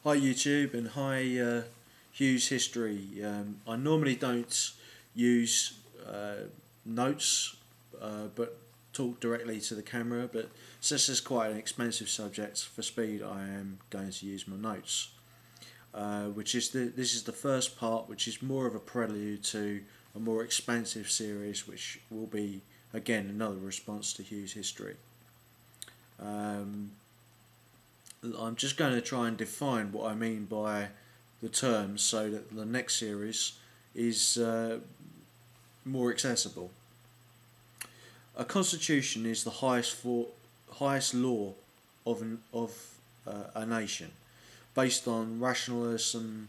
Hi YouTube and hi Hughes History. I normally don't use notes but talk directly to the camera, but since it's quite an expensive subject for speed, I am going to use my notes. This is the first part, which is more of a prelude to a more expansive series, which will be again another response to Hughes History. I'm just going to try and define what I mean by the terms so that the next series is more accessible. A constitution is the highest law of a nation, based on rationalism,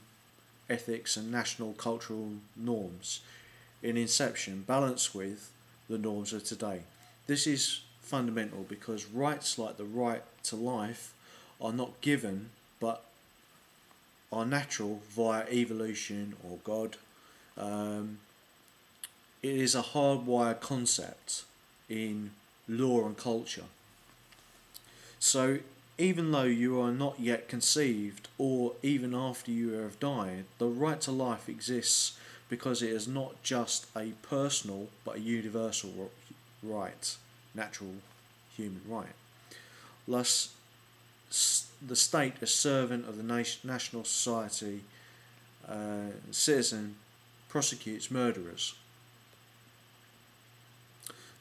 ethics, and national cultural norms. In inception, balanced with the norms of today. This is fundamental because rights like the right to life are not given but are natural via evolution or God. It is a hardwired concept in law and culture. So even though you are not yet conceived, or even after you have died, the right to life exists because it is not just a personal but a universal right, natural human right. Thus, the state, as servant of the national society, citizen, prosecutes murderers.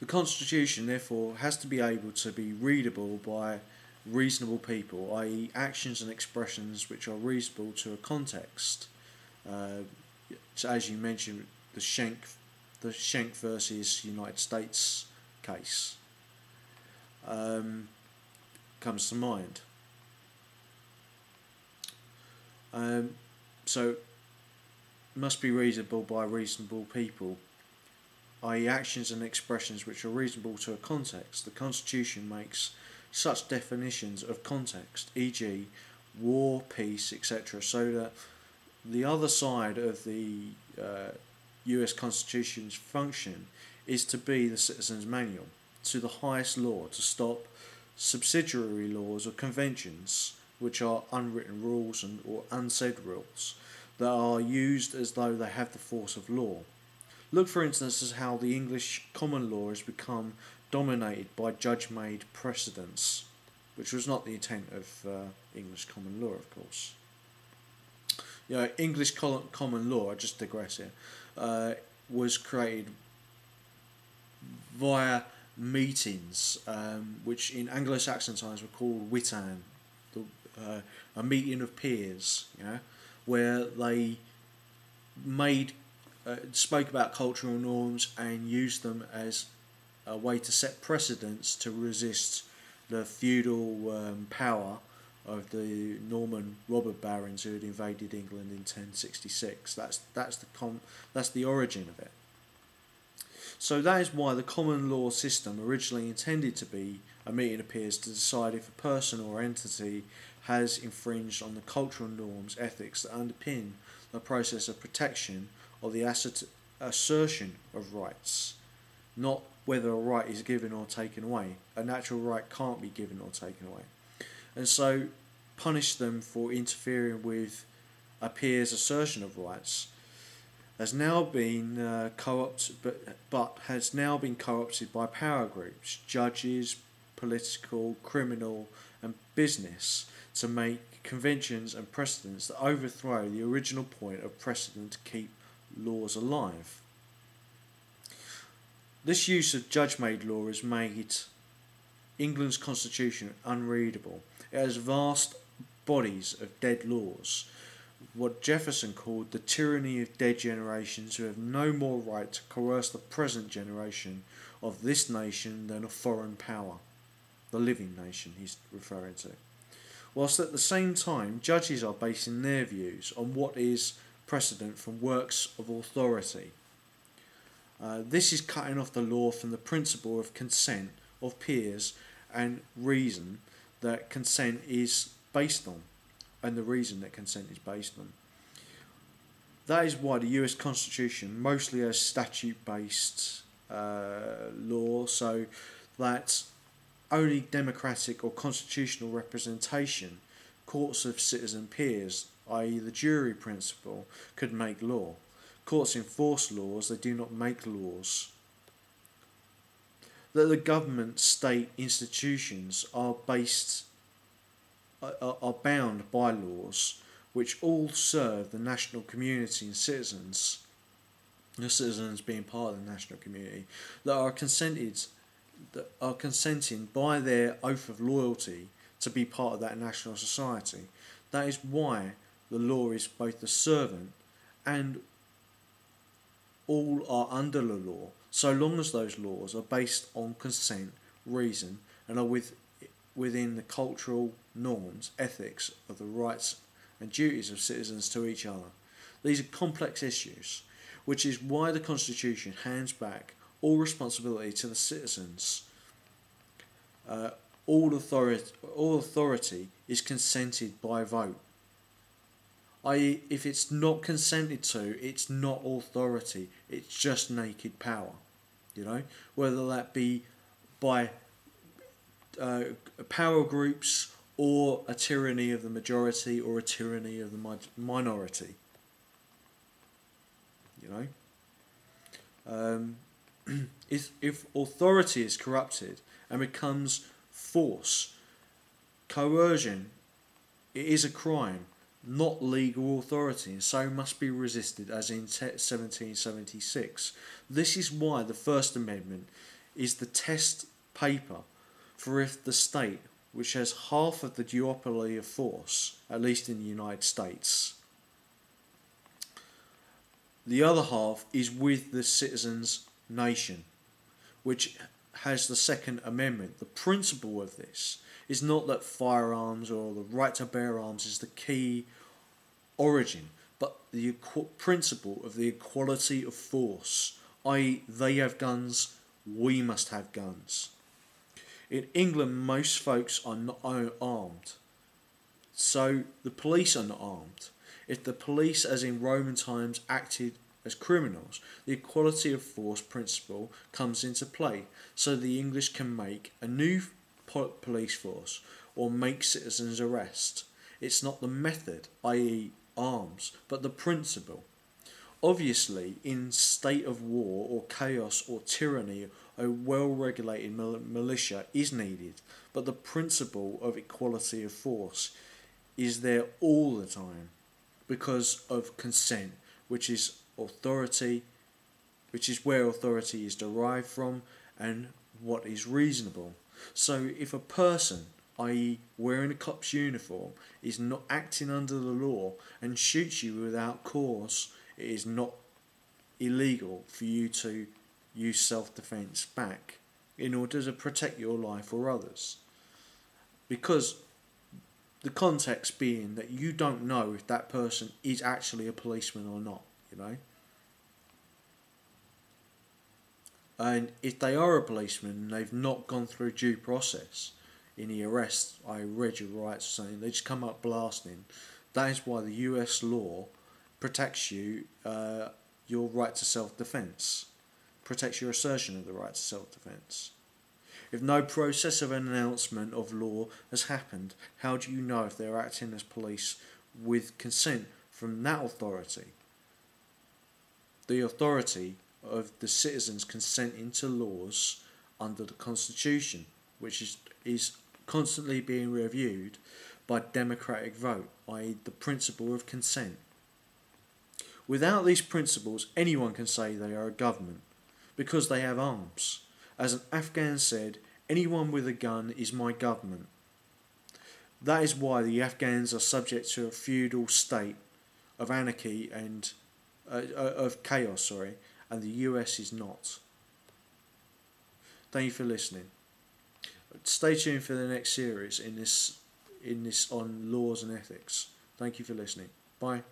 The Constitution, therefore, has to be able to be readable by reasonable people, i.e., actions and expressions which are reasonable to a context. So as you mentioned, the Schenck versus United States case comes to mind. So must be reasonable by reasonable people, i.e., actions and expressions which are reasonable to a context. The Constitution makes such definitions of context, e.g., war, peace, etc., so that the other side of the US Constitution's function is to be the citizen's manual to the highest law, to stop subsidiary laws or conventions, which are unwritten rules or unsaid rules, that are used as though they have the force of law. Look, for instance, at how the English common law has become dominated by judge-made precedents, which was not the intent of English common law, of course. English common law, I just digress here, was created via meetings, which in Anglo-Saxon times were called witan, a meeting of peers, where they spoke about cultural norms and used them as a way to set precedents to resist the feudal power of the Norman robber barons who had invaded England in 1066. That's the origin of it. So that is why the common law system originally intended to be a meeting of peers to decide if a person or entity has infringed on the cultural norms, ethics that underpin the process of protection or the assertion of rights, not whether a right is given or taken away. A natural right can't be given or taken away. And so punish them for interfering with a peer's assertion of rights has now been co-opted, but has now been co-opted by power groups, judges, political, criminal, and business, to make conventions and precedents that overthrow the original point of precedent to keep laws alive. This use of judge-made law has made England's constitution unreadable. It has vast bodies of dead laws, what Jefferson called the tyranny of dead generations, who have no more right to coerce the present generation of this nation than a foreign power, the living nation he's referring to. Whilst at the same time, judges are basing their views on what is precedent from works of authority. This is cutting off the law from the principle of consent of peers and reason that consent is based on, and the reason that consent is based on. That is why the US Constitution mostly has statute-based law, so that only democratic or constitutional representation Courts of citizen peers, i.e. the jury principle, could make law. Courts enforce laws, they do not make laws. That the government state institutions are bound by laws which all serve the national community and citizens, the citizens being part of the national community, that are consenting by their oath of loyalty to be part of that national society. That is why the law is both the servant and all are under the law, so long as those laws are based on consent, reason, and are within the cultural norms, ethics of the rights and duties of citizens to each other. These are complex issues, which is why the Constitution hands back all responsibility to the citizens. All authority is consented by vote. I.e., if it's not consented to, it's not authority, it's just naked power. Whether that be by power groups or a tyranny of the majority or a tyranny of the minority. If authority is corrupted and becomes force, coercion, it is a crime, not legal authority, and so must be resisted, as in 1776. This is why the First Amendment is the test paper for if the state, which has half of the duopoly of force, at least in the United States, the other half is with the citizens' nation, which has the Second Amendment. The principle of this is not that firearms or the right to bear arms is the key origin, but the principle of the equality of force, i.e. they have guns, we must have guns. In England, most folks are not armed, so the police are not armed. If the police, as in Roman times, acted as criminals, the equality of force principle comes into play, so the English can make a new police force or make citizens arrest. It's not the method, i.e. arms, but the principle. Obviously, in state of war or chaos or tyranny, a well-regulated militia is needed, but the principle of equality of force is there all the time because of consent, which is authority, which is where authority is derived from and what is reasonable. So if a person, i.e. wearing a cop's uniform, is not acting under the law and shoots you without cause, it is not illegal for you to use self-defense back in order to protect your life or others. Because the context being that you don't know if that person is actually a policeman or not, And if they are a policeman and they've not gone through due process in the arrest, I read your rights or something, they just come up blasting. That is why the US law protects you, your right to self-defense, protects your assertion of the right to self-defense. If no process of an announcement of law has happened, how do you know if they're acting as police with consent from that authority? The authority of the citizens consenting to laws under the Constitution, which is constantly being reviewed by democratic vote, i.e. the principle of consent. Without these principles, anyone can say they are a government, because they have arms. As an Afghan said, anyone with a gun is my government. That is why the Afghans are subject to a feudal state of anarchy and of chaos, and the US is not. Thank you for listening. Stay tuned for the next series in this on laws and ethics. Thank you for listening. Bye.